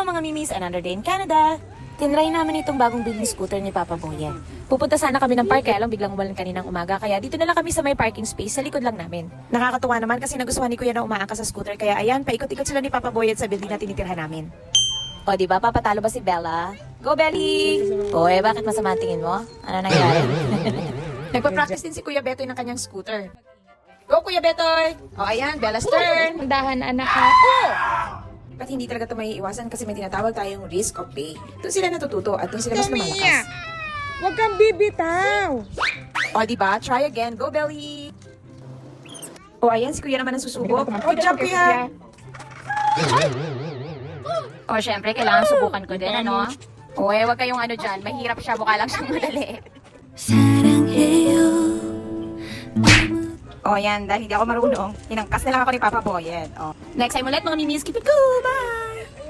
Hello mga mimis, another day in Canada. Tinry namin itong bagong building scooter ni Papa Boyet. Pupunta sana kami ng park, kaya lang biglang umulan kaninang umaga, kaya dito na lang kami sa may parking space sa likod lang namin. Nakakatuwa naman kasi nagustuhan ni Kuya na umaangkas sa scooter, kaya ayan, paikot-ikot sila ni Papa Boyet sa building na tinitirhan namin. O diba, papatalo ba si Bella? Go Belly! O bakit masama ang tingin mo? Ano nangyari? Nagpa-practice din si Kuya Betoy ng kanyang scooter. Go Kuya Betoy! O ayan, Bella's turn! Dahan anak ha. Oh! At hindi talaga ito may iwasan kasi may tinatawag tayong risk of pay. Doon sila natututo at doon sila mas lumalakas. Huwag kang bibitaw. O diba? Try again. Go Belly! O ayan, si Kuya naman ang susubok. Good job Kuya! O syempre, kailangan subukan ko din, ano? O wag kayong ano dyan. Mahirap siya, mukha lang siyang madali. O yan, dahil hindi ako marunong, hinangkas na lang ako ni Papa Boyet. O. Next time ulit mga mimis, keep it cool! Bye!